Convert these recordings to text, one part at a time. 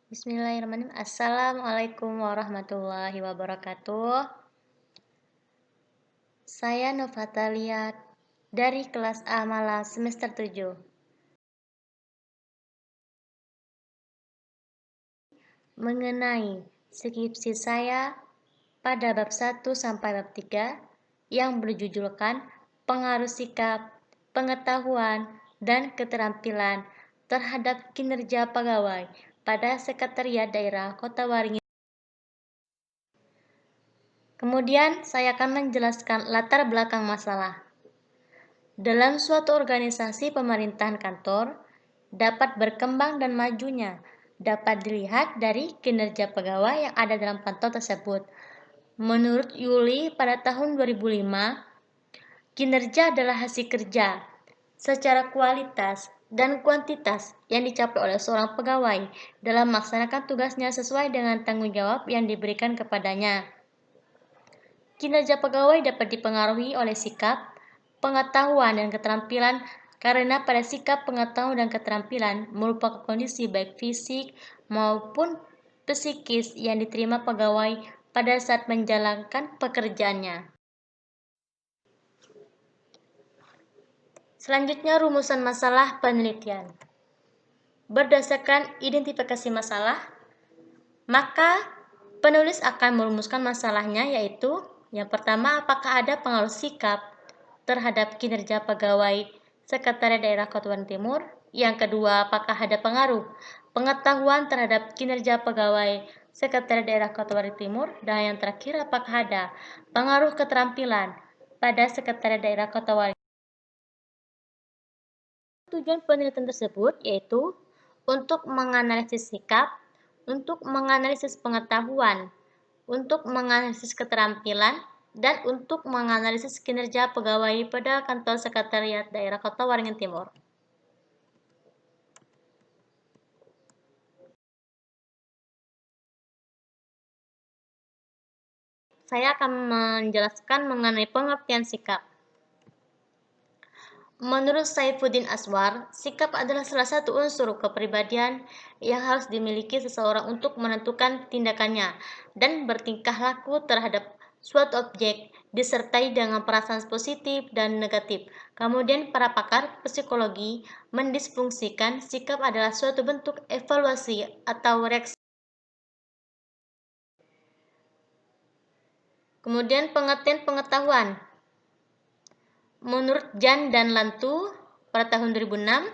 Bismillahirrahmanirrahim. Assalamualaikum warahmatullahi wabarakatuh. Saya Novatalia dari kelas A Malang semester 7. Mengenai skripsi saya pada bab 1 sampai bab 3 yang berjudulkan pengaruh sikap, pengetahuan, dan keterampilan terhadap kinerja pegawai pada Sekretariat Daerah Kota Waringin. Kemudian saya akan menjelaskan latar belakang masalah. Dalam suatu organisasi pemerintahan kantor, dapat berkembang dan majunya dapat dilihat dari kinerja pegawai yang ada dalam kantor tersebut. Menurut Yuli pada tahun 2005, kinerja adalah hasil kerja secara kualitas dan kuantitas yang dicapai oleh seorang pegawai dalam melaksanakan tugasnya sesuai dengan tanggung jawab yang diberikan kepadanya. Kinerja pegawai dapat dipengaruhi oleh sikap, pengetahuan, dan keterampilan karena pada sikap, pengetahuan, dan keterampilan merupakan kondisi baik fisik maupun psikis yang diterima pegawai pada saat menjalankan pekerjaannya. Selanjutnya, rumusan masalah penelitian. Berdasarkan identifikasi masalah, maka penulis akan merumuskan masalahnya, yaitu yang pertama, apakah ada pengaruh sikap terhadap kinerja pegawai Sekretariat Daerah Kota Waringin Timur? Yang kedua, apakah ada pengaruh pengetahuan terhadap kinerja pegawai Sekretariat Daerah Kota Waringin Timur? Dan yang terakhir, apakah ada pengaruh keterampilan pada Sekretariat Daerah Kota Waringin? Tujuan penelitian tersebut yaitu untuk menganalisis sikap, untuk menganalisis pengetahuan, untuk menganalisis keterampilan, dan untuk menganalisis kinerja pegawai pada kantor Sekretariat Daerah Kota Waringin Timur. Saya akan menjelaskan mengenai pengertian sikap. Menurut Saifuddin Aswar, sikap adalah salah satu unsur kepribadian yang harus dimiliki seseorang untuk menentukan tindakannya dan bertingkah laku terhadap suatu objek, disertai dengan perasaan positif dan negatif. Kemudian para pakar psikologi mendisfungsikan sikap adalah suatu bentuk evaluasi atau reaksi. Kemudian pengertian pengetahuan. Menurut Jan dan Lantu pada tahun 2006,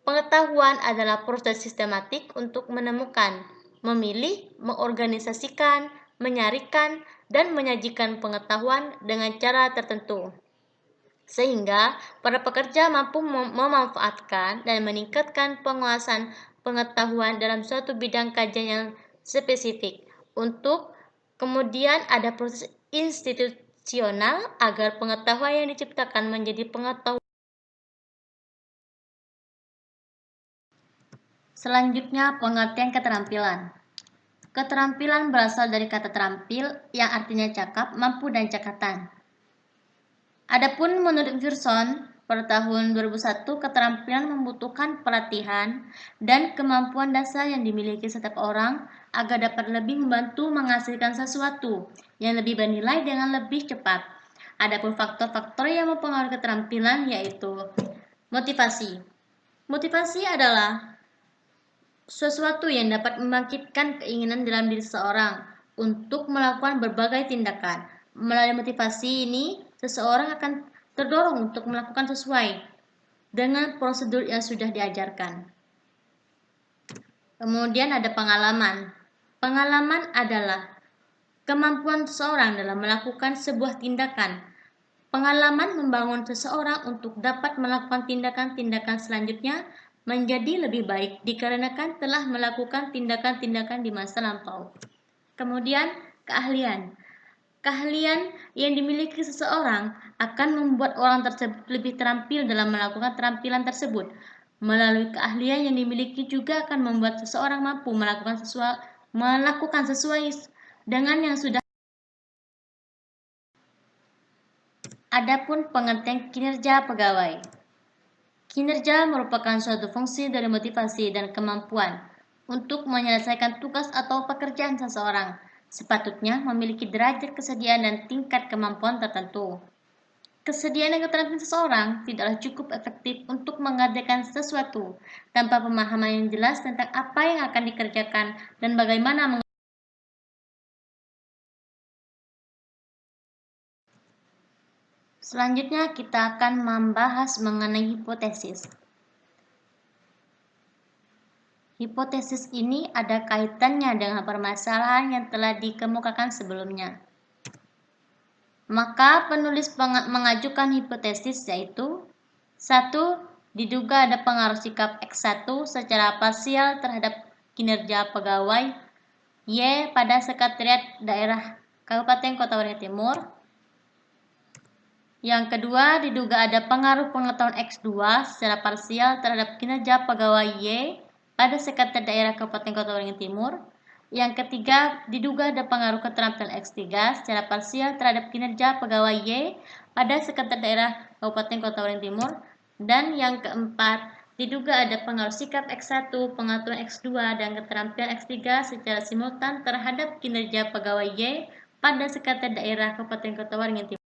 pengetahuan adalah proses sistematik untuk menemukan, memilih, mengorganisasikan, menyarikan, dan menyajikan pengetahuan dengan cara tertentu, sehingga para pekerja mampu memanfaatkan dan meningkatkan penguasaan pengetahuan dalam suatu bidang kajian yang spesifik. Untuk kemudian ada proses institusional agar pengetahuan yang diciptakan menjadi pengetahuan. Selanjutnya, pengertian keterampilan. Keterampilan berasal dari kata terampil yang artinya cakap, mampu, dan cakatan. Adapun menurut Pearson, pada tahun 2001, keterampilan membutuhkan pelatihan dan kemampuan dasar yang dimiliki setiap orang agar dapat lebih membantu menghasilkan sesuatu yang lebih bernilai dengan lebih cepat. Adapun faktor-faktor yang mempengaruhi keterampilan yaitu motivasi. Motivasi adalah sesuatu yang dapat membangkitkan keinginan dalam diri seseorang untuk melakukan berbagai tindakan. Melalui motivasi ini, seseorang akan terdorong untuk melakukan sesuai dengan prosedur yang sudah diajarkan. Kemudian ada pengalaman. Pengalaman adalah kemampuan seseorang dalam melakukan sebuah tindakan. Pengalaman membangun seseorang untuk dapat melakukan tindakan-tindakan selanjutnya menjadi lebih baik dikarenakan telah melakukan tindakan-tindakan di masa lampau. Kemudian, keahlian. Keahlian yang dimiliki seseorang akan membuat orang tersebut lebih terampil dalam melakukan keterampilan tersebut. Melalui keahlian yang dimiliki juga akan membuat seseorang mampu melakukan sesuai dengan yang sudah. Adapun pengertian kinerja pegawai. Kinerja merupakan suatu fungsi dari motivasi dan kemampuan. untuk menyelesaikan tugas atau pekerjaan seseorang, sepatutnya memiliki derajat kesediaan dan tingkat kemampuan tertentu. Kesediaan dan keterampilan seseorang tidaklah cukup efektif untuk mengerjakan sesuatu tanpa pemahaman yang jelas tentang apa yang akan dikerjakan dan bagaimana. Selanjutnya kita akan membahas mengenai hipotesis. Hipotesis ini ada kaitannya dengan permasalahan yang telah dikemukakan sebelumnya. Maka penulis mengajukan hipotesis yaitu 1. Diduga ada pengaruh sikap X1 secara parsial terhadap kinerja pegawai Y pada Sekretariat Daerah Kabupaten Kota Waringin Timur. Yang kedua, diduga ada pengaruh pengetahuan X2 secara parsial terhadap kinerja pegawai Y pada Sekretariat Daerah Kabupaten Kota Waringin Timur. Yang ketiga, diduga ada pengaruh keterampilan X3 secara parsial terhadap kinerja pegawai Y pada Sekretariat Daerah Kabupaten Kota Waringin Timur. Dan yang keempat, diduga ada pengaruh sikap X1, pengetahuan X2, dan keterampilan X3 secara simultan terhadap kinerja pegawai Y pada Sekretariat Daerah Kabupaten Kota Waringin Timur.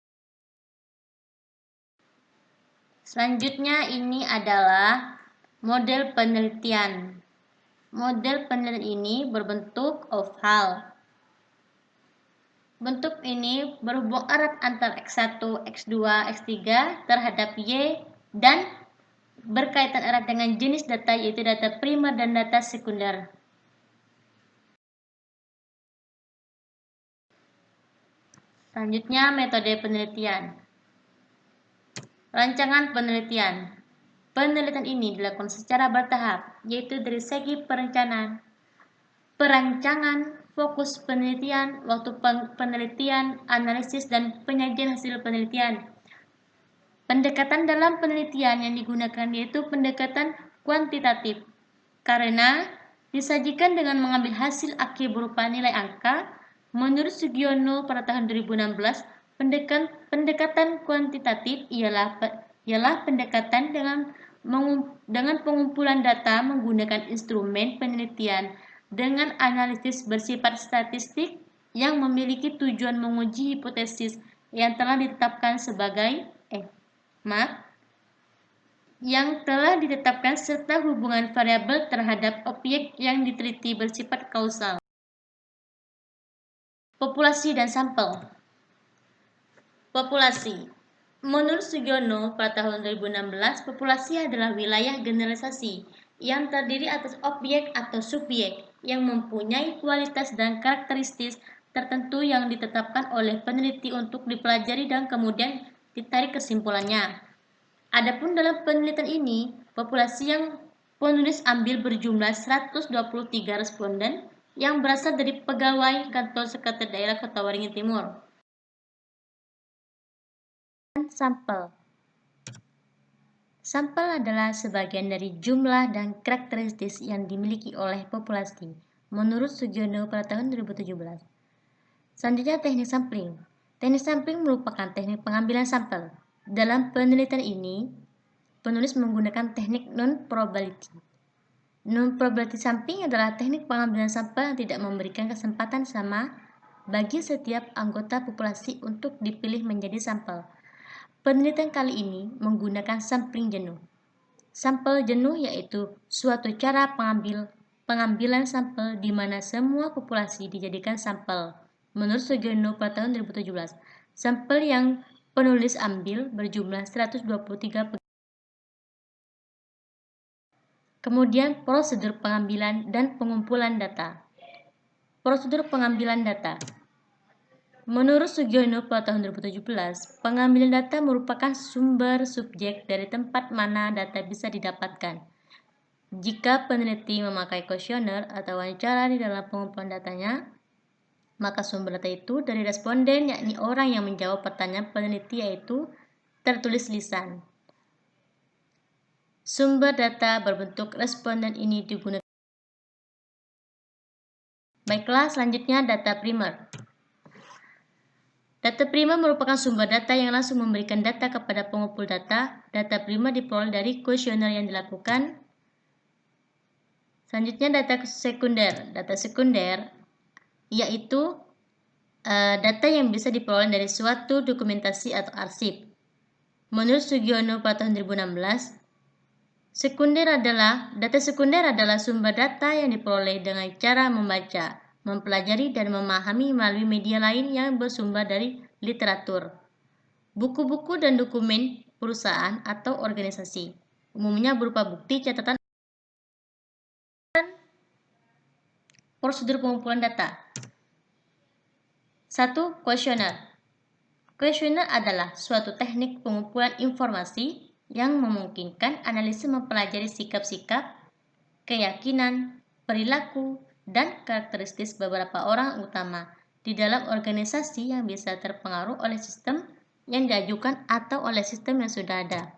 Selanjutnya ini adalah model penelitian. Model penelitian ini berbentuk oval. Bentuk ini berhubung erat antara X1, X2, X3 terhadap Y dan berkaitan erat dengan jenis data yaitu data primer dan data sekunder. Selanjutnya metode penelitian. Rancangan penelitian. Penelitian ini dilakukan secara bertahap, yaitu dari segi perencanaan, fokus penelitian, waktu penelitian, analisis, dan penyajian hasil penelitian. Pendekatan dalam penelitian yang digunakan yaitu pendekatan kuantitatif, karena disajikan dengan mengambil hasil akhir berupa nilai angka. Menurut Sugiono pada tahun 2016, pendekatan kuantitatif ialah pendekatan dengan pengumpulan data menggunakan instrumen penelitian dengan analisis bersifat statistik yang memiliki tujuan menguji hipotesis yang telah ditetapkan serta hubungan variabel terhadap objek yang diteliti bersifat kausal. Populasi dan sampel. Populasi. Menurut Sugiono pada tahun 2016, populasi adalah wilayah generalisasi yang terdiri atas objek atau subjek yang mempunyai kualitas dan karakteristik tertentu yang ditetapkan oleh peneliti untuk dipelajari dan kemudian ditarik kesimpulannya. Adapun dalam penelitian ini, populasi yang penulis ambil berjumlah 123 responden yang berasal dari pegawai kantor Sekretariat Daerah Kota Waringin Timur. Sampel. Sampel adalah sebagian dari jumlah dan karakteristik yang dimiliki oleh populasi, menurut Sugiono pada tahun 2017. Selanjutnya teknik sampling. Teknik sampling merupakan teknik pengambilan sampel. Dalam penelitian ini, penulis menggunakan teknik non-probability. Non-probability sampling adalah teknik pengambilan sampel yang tidak memberikan kesempatan sama bagi setiap anggota populasi untuk dipilih menjadi sampel. Penelitian kali ini menggunakan sampling jenuh. Sampel jenuh yaitu suatu cara pengambilan sampel di mana semua populasi dijadikan sampel. Menurut Sugiono pada tahun 2017, sampel yang penulis ambil berjumlah 123. Kemudian prosedur pengambilan dan pengumpulan data. Prosedur pengambilan data. Menurut Sugiono pada tahun 2017, pengambilan data merupakan sumber subjek dari tempat mana data bisa didapatkan. Jika peneliti memakai kuesioner atau wawancara di dalam pengumpulan datanya, maka sumber data itu dari responden, yakni orang yang menjawab pertanyaan peneliti, yaitu tertulis lisan. Sumber data berbentuk responden ini digunakan. Baiklah, selanjutnya data primer. Data primer merupakan sumber data yang langsung memberikan data kepada pengumpul data. Data primer diperoleh dari kuesioner yang dilakukan Selanjutnya data sekunder. Data sekunder yaitu data yang bisa diperoleh dari suatu dokumentasi atau arsip. Menurut Sugiono pada tahun 2016, data sekunder adalah sumber data yang diperoleh dengan cara membaca, mempelajari, dan memahami melalui media lain yang bersumber dari literatur, buku-buku, dan dokumen perusahaan atau organisasi, umumnya berupa bukti, catatan, dan prosedur pengumpulan data. 1. Kuesioner. Kuesioner adalah suatu teknik pengumpulan informasi yang memungkinkan analis mempelajari sikap-sikap, keyakinan, perilaku, dan karakteristik beberapa orang utama di dalam organisasi yang bisa terpengaruh oleh sistem yang diajukan atau oleh sistem yang sudah ada.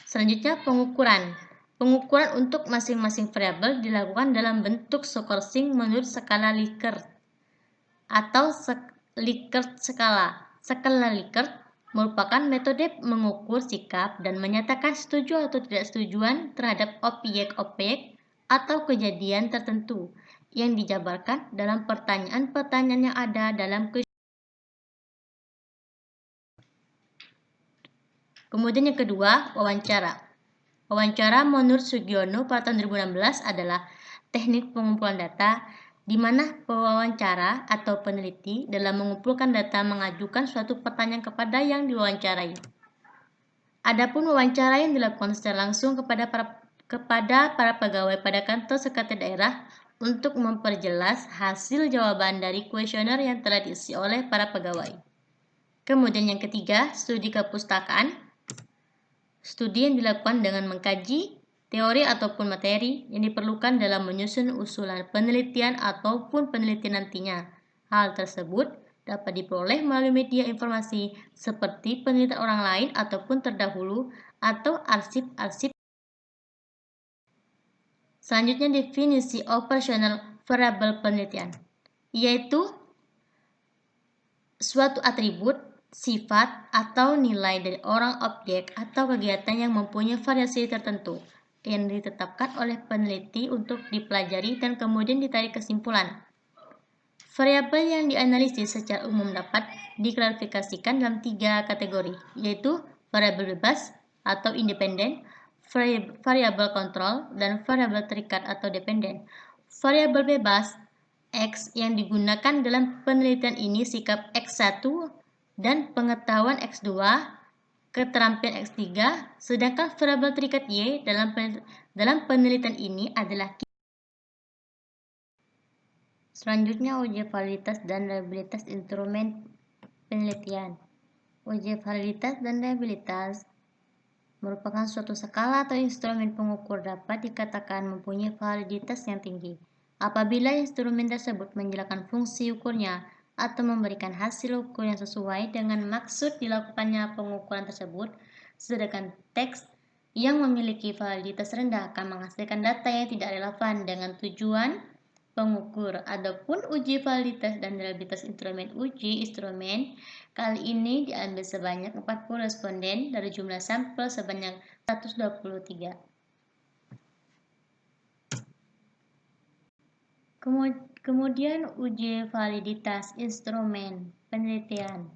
Selanjutnya, pengukuran. Pengukuran untuk masing-masing variabel dilakukan dalam bentuk scoring menurut skala Likert atau Likert skala. Skala Likert merupakan metode mengukur sikap dan menyatakan setuju atau tidak setujuan terhadap objek-objek atau kejadian tertentu yang dijabarkan dalam pertanyaan-pertanyaan yang ada dalam kuesioner. Kemudian yang kedua, wawancara. Wawancara menurut Sugiono pada tahun 2016 adalah teknik pengumpulan data di mana pewawancara atau peneliti dalam mengumpulkan data mengajukan suatu pertanyaan kepada yang diwawancarai. Adapun wawancara yang dilakukan secara langsung kepada para pegawai pada kantor sekretariat daerah untuk memperjelas hasil jawaban dari kuesioner yang telah diisi oleh para pegawai. Kemudian yang ketiga, studi kepustakaan. Studi yang dilakukan dengan mengkaji teori ataupun materi yang diperlukan dalam menyusun usulan penelitian ataupun penelitian nantinya. Hal tersebut dapat diperoleh melalui media informasi seperti penelitian orang lain ataupun terdahulu atau arsip-arsip. Selanjutnya, definisi operasional variabel penelitian, yaitu suatu atribut, sifat, atau nilai dari orang, objek, atau kegiatan yang mempunyai variasi tertentu yang ditetapkan oleh peneliti untuk dipelajari dan kemudian ditarik kesimpulan. Variabel yang dianalisis secara umum dapat diklasifikasikan dalam 3 kategori, yaitu variabel bebas atau independen, variabel kontrol, dan variabel terikat atau dependen. Variabel bebas X yang digunakan dalam penelitian ini sikap X1 dan pengetahuan X2, keterampilan X3, sedangkan variabel terikat Y dalam penelitian ini adalah. Selanjutnya, uji validitas dan reliabilitas instrumen penelitian. Uji validitas dan reliabilitas merupakan suatu skala atau instrumen pengukur dapat dikatakan mempunyai validitas yang tinggi apabila instrumen tersebut menjelaskan fungsi ukurnya atau memberikan hasil ukur yang sesuai dengan maksud dilakukannya pengukuran tersebut, sedangkan teks yang memiliki validitas rendah akan menghasilkan data yang tidak relevan dengan tujuan pengukur. Adapun uji validitas dan reliabilitas instrumen. Uji instrumen kali ini diambil sebanyak 40 responden dari jumlah sampel sebanyak 123. Kemudian uji validitas instrumen penelitian.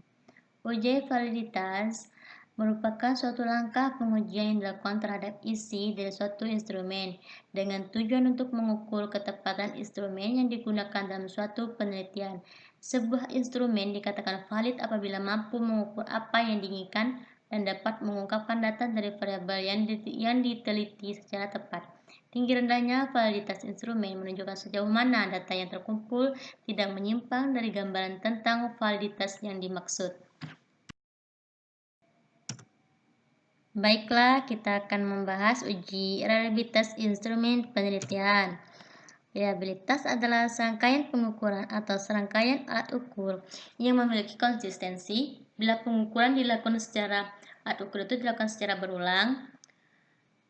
Uji validitas merupakan suatu langkah pengujian yang dilakukan terhadap isi dari suatu instrumen dengan tujuan untuk mengukur ketepatan instrumen yang digunakan dalam suatu penelitian. Sebuah instrumen dikatakan valid apabila mampu mengukur apa yang diinginkan dan dapat mengungkapkan data dari variabel yang diteliti secara tepat. Tinggi rendahnya validitas instrumen menunjukkan sejauh mana data yang terkumpul tidak menyimpang dari gambaran tentang validitas yang dimaksud. Baiklah, kita akan membahas uji reliabilitas instrumen penelitian. Reliabilitas adalah serangkaian pengukuran atau serangkaian alat ukur yang memiliki konsistensi. Bila pengukuran dilakukan alat ukur itu dilakukan secara berulang.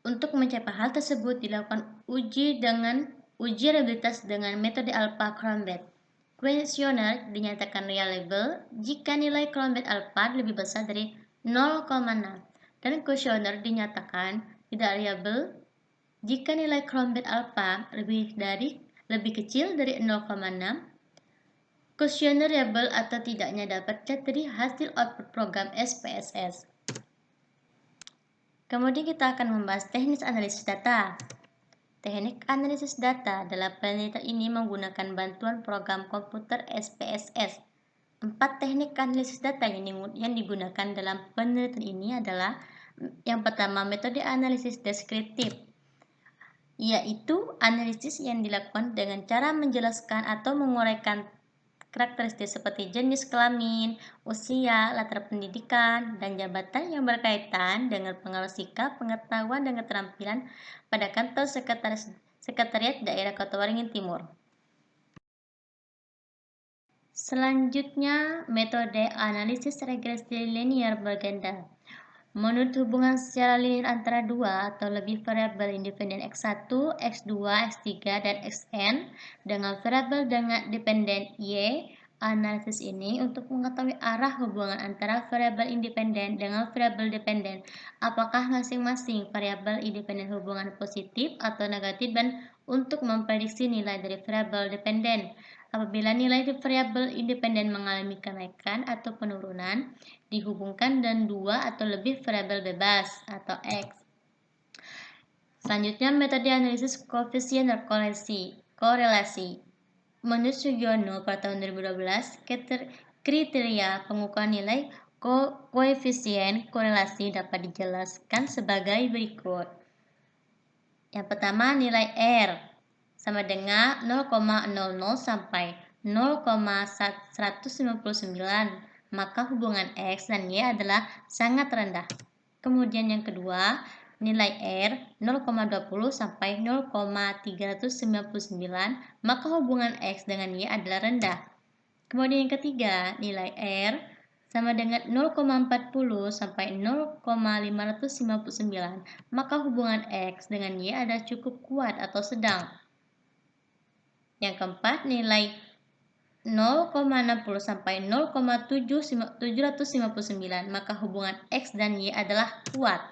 Untuk mencapai hal tersebut dilakukan uji reliabilitas dengan metode alpha-Cronbet. Kuesioner dinyatakan reliable jika nilai Cronbet alpha lebih besar dari 0,6 dan kuesioner dinyatakan tidak reliable Jika nilai Crown Bet alpha lebih kecil dari 0,6, questionable atau tidaknya dapat dilihat dari hasil output program SPSS. Kemudian kita akan membahas teknis analisis data. Teknik analisis data dalam penelitian ini menggunakan bantuan program komputer SPSS. 4 teknik analisis data yang digunakan dalam penelitian ini adalah yang pertama, metode analisis deskriptif, yaitu analisis yang dilakukan dengan cara menjelaskan atau menguraikan karakteristik seperti jenis kelamin, usia, latar pendidikan, dan jabatan yang berkaitan dengan pengaruh sikap, pengetahuan, dan keterampilan pada kantor sekretariat daerah Kota Waringin Timur. Selanjutnya, metode analisis regresi linear berganda. Menurut hubungan secara linear antara dua atau lebih variabel independen X1, X2, X3, dan Xn dengan variabel dengan dependen Y, analisis ini untuk mengetahui arah hubungan antara variabel independen dengan variabel dependen. Apakah masing-masing variabel independen hubungan positif atau negatif dan untuk memprediksi nilai dari variabel dependen. Apabila nilai variabel independen mengalami kenaikan atau penurunan, dihubungkan dengan dua atau lebih variabel bebas atau X. Selanjutnya, metode analisis koefisien korelasi. Menurut Sugiono pada tahun 2012, kriteria pengukuran nilai koefisien korelasi dapat dijelaskan sebagai berikut. Yang pertama, nilai R sama dengan 0,00 sampai 0,199, maka hubungan X dan Y adalah sangat rendah. Kemudian yang kedua, nilai R 0,20 sampai 0,399, maka hubungan X dengan Y adalah rendah. Kemudian yang ketiga, nilai R sama dengan 0,40 sampai 0,559, maka hubungan X dengan Y adalah cukup kuat atau sedang. Yang keempat, nilai 0,60 sampai 0,759, maka hubungan X dan Y adalah kuat.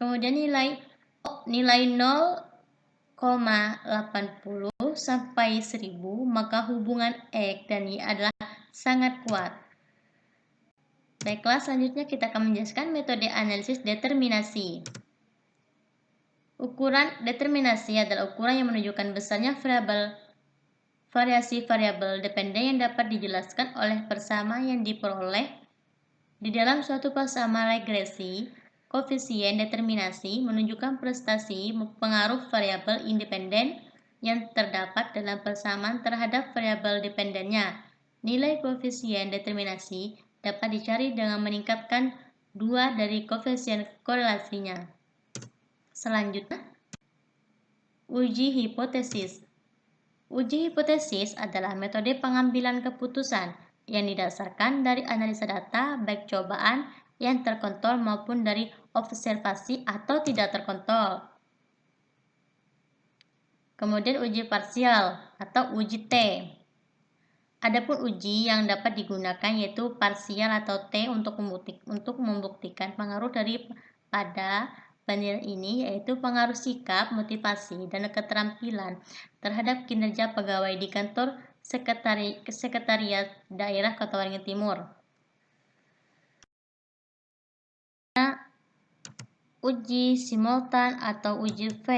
Kemudian nilai 0,80 sampai 1000, maka hubungan X dan Y adalah sangat kuat. Baiklah, selanjutnya kita akan menjelaskan metode analisis determinasi. Ukuran determinasi adalah ukuran yang menunjukkan besarnya variasi variabel dependen yang dapat dijelaskan oleh persamaan yang diperoleh di dalam suatu persamaan regresi. Koefisien determinasi menunjukkan prestasi pengaruh variabel independen yang terdapat dalam persamaan terhadap variabel dependennya. Nilai koefisien determinasi dapat dicari dengan meningkatkan dua dari koefisien korelasinya. Selanjutnya, uji hipotesis. Uji hipotesis adalah metode pengambilan keputusan yang didasarkan dari analisa data, baik cobaan yang terkontrol maupun dari observasi atau tidak terkontrol. Kemudian uji parsial atau uji T. Adapun uji yang dapat digunakan yaitu parsial atau T untuk membuktikan pengaruh pada penilaian ini, yaitu pengaruh sikap, motivasi, dan keterampilan terhadap kinerja pegawai di kantor sekretariat daerah Kota Waringin Timur. Uji simultan atau uji V.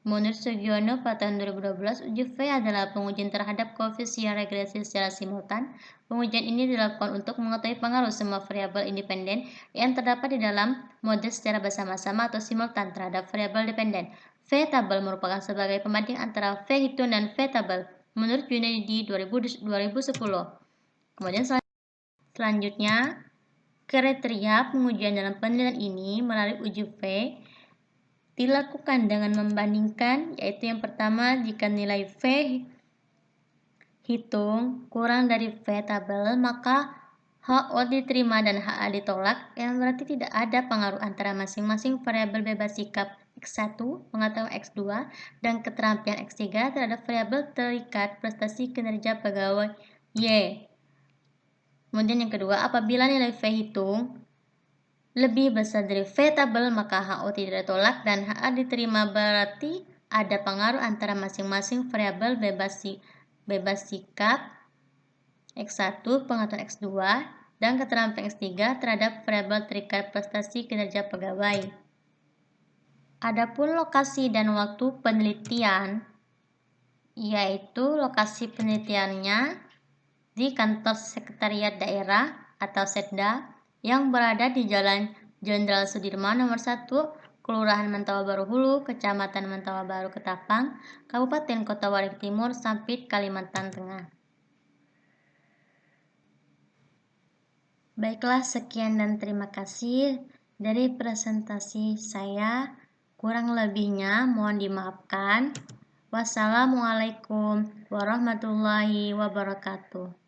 Menurut Sugiono pada tahun 2012, uji V adalah pengujian terhadap koefisien regresi secara simultan. Pengujian ini dilakukan untuk mengetahui pengaruh semua variabel independen yang terdapat di dalam model secara bersama-sama atau simultan terhadap variabel dependen. V-tabel merupakan sebagai pembanding antara V-hitung dan V-tabel menurut Junedi 2010. Kemudian selanjutnya, kriteria pengujian dalam penilaian ini melalui uji V dilakukan dengan membandingkan, yaitu yang pertama, jika nilai V hitung kurang dari V tabel, maka HO diterima dan HA ditolak, yang berarti tidak ada pengaruh antara masing-masing variabel bebas sikap X1, pengetahuan X2, dan keterampilan X3 terhadap variabel terikat prestasi kinerja pegawai Y. Kemudian yang kedua, apabila nilai V hitung lebih besar dari V tabel, maka HO tidak ditolak dan HA diterima, berarti ada pengaruh antara masing-masing variabel bebas sikap X1, pengaturan X2, dan keterampilan X3 terhadap variabel terikat prestasi kinerja pegawai. Adapun lokasi dan waktu penelitian, yaitu lokasi penelitiannya di kantor sekretariat daerah atau Setda yang berada di Jalan Jenderal Sudirman nomor 1, Kelurahan Mentawa Baru Hulu, Kecamatan Mentawa Baru Ketapang, Kabupaten Kota Waringin Timur, Sampit, Kalimantan Tengah. Baiklah, sekian dan terima kasih dari presentasi saya. Kurang lebihnya mohon dimaafkan. Wassalamualaikum warahmatullahi wabarakatuh.